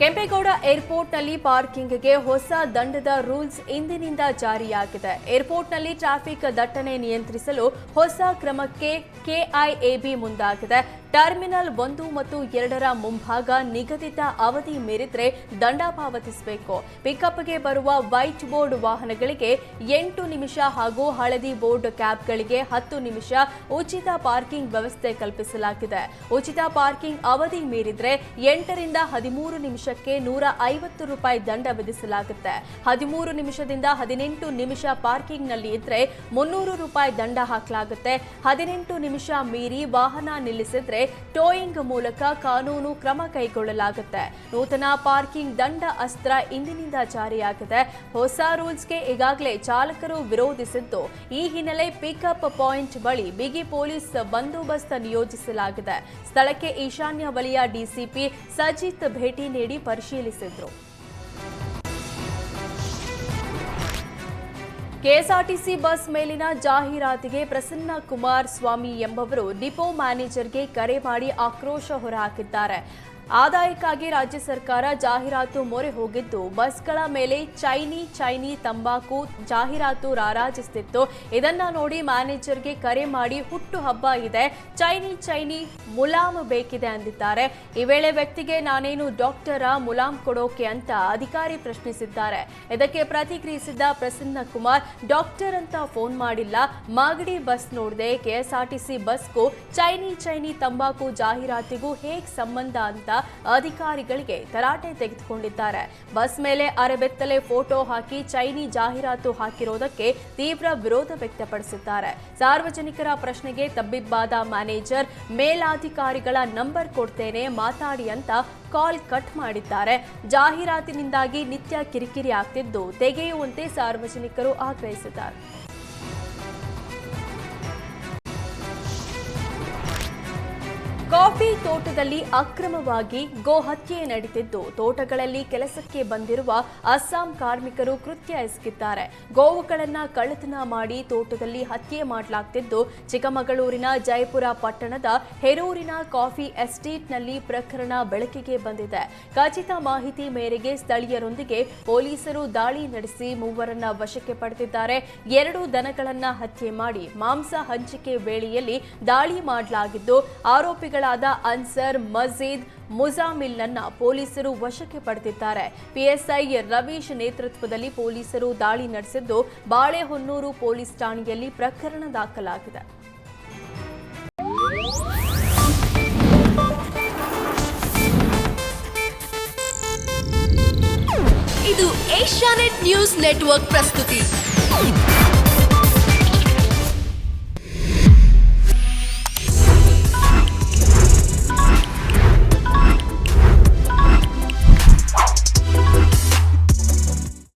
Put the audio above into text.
ಕೆಂಪೇಗೌಡ ಏರ್ಪೋರ್ಟ್ನಲ್ಲಿ ಪಾರ್ಕಿಂಗ್ಗೆ ಹೊಸ ದಂಡದ ರೂಲ್ಸ್ ಇಂದಿನಿಂದ ಜಾರಿಯಾಗಿದೆ. ಏರ್ಪೋರ್ಟ್ನಲ್ಲಿ ಟ್ರಾಫಿಕ್ ದಟ್ಟಣೆ ನಿಯಂತ್ರಿಸಲು ಹೊಸ ಕ್ರಮಕ್ಕೆ ಕೆಐಎಬಿ ಮುಂದಾಗಿದೆ. ಟರ್ಮಿನಲ್ 1 ಮತ್ತು 2ರ ಮುಂಭಾಗ ನಿಗದಿತ ಅವಧಿ ಮೀರಿದ್ರೆ ದಂಡ ಪಾವತಿಸಬೇಕು. ಪಿಕಪ್ಗೆ ಬರುವ ವೈಟ್ ಬೋರ್ಡ್ ವಾಹನಗಳಿಗೆ 8 ನಿಮಿಷ ಹಾಗೂ ಹಳದಿ ಬೋರ್ಡ್ ಕ್ಯಾಬ್ಗಳಿಗೆ 10 ನಿಮಿಷ ಉಚಿತ ಪಾರ್ಕಿಂಗ್ ವ್ಯವಸ್ಥೆ ಕಲ್ಪಿಸಲಾಗಿದೆ. ಉಚಿತ ಪಾರ್ಕಿಂಗ್ ಅವಧಿ ಮೀರಿದ್ರೆ 8 ರಿಂದ 13 ನಿಮಿಷಕ್ಕೆ ₹150 ದಂಡ ವಿಧಿಸಲಾಗುತ್ತೆ. 13 ನಿಮಿಷದಿಂದ 18 ನಿಮಿಷ ಪಾರ್ಕಿಂಗ್ನಲ್ಲಿ ಇದ್ರೆ ₹300 ದಂಡ ಹಾಕಲಾಗುತ್ತೆ. 18 ನಿಮಿಷ ಮೀರಿ ವಾಹನ ನಿಲ್ಲಿಸಿದ್ರೆ ಟೋಯಿಂಗ್ ಮೂಲಕ ಕಾನೂನು ಕ್ರಮ ಕೈಗೊಳ್ಳಲಾಗುತ್ತೆ. ನೂತನ ಪಾರ್ಕಿಂಗ್ ದಂಡ ಅಸ್ತ್ರ ಇಂದಿನಿಂದ ಜಾರಿಯಾಗಿದೆ. ಹೊಸ ರೂಲ್ಸ್ಗೆ ಈಗಾಗಲೇ ಚಾಲಕರು ವಿರೋಧಿಸಿದ್ದು, ಈ ಹಿನ್ನೆಲೆ ಪಿಕಪ್ ಪಾಯಿಂಟ್ ಬಳಿ ಬಿಗಿ ಪೊಲೀಸ್ ಬಂದೋಬಸ್ತ್ ನಿಯೋಜಿಸಲಾಗಿದೆ. ಸ್ಥಳಕ್ಕೆ ಈಶಾನ್ಯ ವಲಯ ಡಿಸಿಪಿ ಸಜಿತ್ ಭೇಟಿ ನೀಡಿ ಪರಿಶೀಲಿಸಿದ್ರು. ಕೆಎಸ್ಆರ್ಟಿಸಿ ಬಸ್ ಮೇಲಿನ ಜಾಹೀರಾತಿಗೆ ಪ್ರಸನ್ನ ಕುಮಾರ್ ಸ್ವಾಮಿ ಎಂಬವರು ಡಿಪೋ ಮ್ಯಾನೇಜರ್ಗೆ ಕರೆ ಮಾಡಿ ಆಕ್ರೋಶ ಹೊರಹಾಕಿದ್ದಾರೆ. ಆದಾಯಕ್ಕಾಗಿ ರಾಜ್ಯ ಸರ್ಕಾರ ಜಾಹೀರಾತು ಮೊರೆ ಹೋಗಿದ್ದು, ಬಸ್ಗಳ ಮೇಲೆ ಚೈನಿ ತಂಬಾಕು ಜಾಹೀರಾತು ರಾರಾಜಿಸುತ್ತಿತ್ತು. ಇದನ್ನ ನೋಡಿ ಮ್ಯಾನೇಜರ್ಗೆ ಕರೆ ಮಾಡಿ ಹುಟ್ಟು ಹಬ್ಬ ಇದೆ, ಚೈನಿ ಮುಲಾಮ್ ಬೇಕಿದೆ ಅಂದಿದ್ದಾರೆ. ಈ ವೇಳೆ ವ್ಯಕ್ತಿಗೆ ನಾನೇನು ಡಾಕ್ಟರ ಮುಲಾಮ್ ಕೊಡೋಕೆ ಅಂತ ಅಧಿಕಾರಿ ಪ್ರಶ್ನಿಸಿದ್ದಾರೆ. ಇದಕ್ಕೆ ಪ್ರತಿಕ್ರಿಯಿಸಿದ ಪ್ರಸನ್ನ ಕುಮಾರ್, ಡಾಕ್ಟರ್ ಅಂತ ಫೋನ್ ಮಾಡಿಲ್ಲ, ಮಾಗಡಿ ಬಸ್ ನೋಡಿದೆ, ಕೆಎಸ್ಆರ್ಟಿಸಿ ಬಸ್ಗೂ ಚೈನಿ ತಂಬಾಕು ಜಾಹೀರಾತಿಗೂ ಹೇಗ್ ಸಂಬಂಧ ಅಂತ ಅಧಿಕಾರಿಗಳಿಗೆ ತರಾಟೆ ತೆಗೆದುಕೊಂಡಿದ್ದಾರೆ. ಬಸ್ ಮೇಲೆ ಅರೆಬೆತ್ತಲೆ ಫೋಟೋ ಹಾಕಿ ಚೈನಿ ಜಾಹೀರಾತು ಹಾಕಿರೋದಕ್ಕೆ ತೀವ್ರ ವಿರೋಧ ವ್ಯಕ್ತಪಡಿಸಿದ್ದಾರೆ. ಸಾರ್ವಜನಿಕರ ಪ್ರಶ್ನೆಗೆ ತಬ್ಬಿಬ್ಬಾದ ಮ್ಯಾನೇಜರ್, ಮೇಲಾಧಿಕಾರಿಗಳ ನಂಬರ್ ಕೊಡ್ತೇನೆ ಮಾತಾಡಿ ಅಂತ ಕಾಲ್ ಕಟ್ ಮಾಡಿದ್ದಾರೆ. ಜಾಹೀರಾತಿನಿಂದಾಗಿ ನಿತ್ಯ ಕಿರಿಕಿರಿ ಆಗ್ತಿದ್ದು, ತೆಗೆಯುವಂತೆ ಸಾರ್ವಜನಿಕರು ಆಗ್ರಹಿಸಿದ್ದಾರೆ. ಕಾಫಿ ತೋಟದಲ್ಲಿ ಅಕ್ರಮವಾಗಿ ಗೋ ಹತ್ಯೆ ನಡೆದಿದ್ದು, ತೋಟಗಳಲ್ಲಿ ಕೆಲಸಕ್ಕೆ ಬಂದಿರುವ ಅಸ್ಸಾಂ ಕಾರ್ಮಿಕರು ಕೃತ್ಯ ಎಸಗಿದ್ದಾರೆ. ಗೋವುಗಳನ್ನು ಕಳ್ಳತನ ಮಾಡಿ ತೋಟದಲ್ಲಿ ಹತ್ಯೆ ಮಾಡಲಾಗುತ್ತಿದ್ದು, ಚಿಕ್ಕಮಗಳೂರಿನ ಜಯಪುರ ಪಟ್ಟಣದ ಹೆರೂರಿನ ಕಾಫಿ ಎಸ್ಟೇಟ್ನಲ್ಲಿ ಪ್ರಕರಣ ಬೆಳಕಿಗೆ ಬಂದಿದೆ. ಖಚಿತ ಮಾಹಿತಿ ಮೇರೆಗೆ ಸ್ಥಳೀಯರೊಂದಿಗೆ ಪೊಲೀಸರು ದಾಳಿ ನಡೆಸಿ ಮೂವರನ್ನ ವಶಕ್ಕೆ ಪಡೆದಿದ್ದಾರೆ. 2 ದನಗಳನ್ನು ಹತ್ಯೆ ಮಾಡಿ ಮಾಂಸ ಹಂಚಿಕೆ ವೇಳೆಯಲ್ಲಿ ದಾಳಿ ಮಾಡಲಾಗಿದ್ದು, ಆರೋಪಿಗಳಾದ ಅನ್ಸರ್, ಮಜೀದ್, ಮುಜಾಮಿಲ್ನನ್ನ ಪೊಲೀಸರು ವಶಕ್ಕೆ ಪಡೆದಿದ್ದಾರೆ. ಪಿಎಸ್ಐ ರವೀಶ್ ನೇತೃತ್ವದಲ್ಲಿ ಪೊಲೀಸರು ದಾಳಿ ನಡೆಸಿದ್ದು, ಬಾಳೆಹೊನ್ನೂರು ಪೊಲೀಸ್ ಠಾಣೆಯಲ್ಲಿ ಪ್ರಕರಣ ದಾಖಲಾಗಿದೆ. ಇದು ಏಷ್ಯಾನೆಟ್ ನ್ಯೂಸ್ ನೆಟ್ವರ್ಕ್ ಪ್ರಸ್ತುತಿ.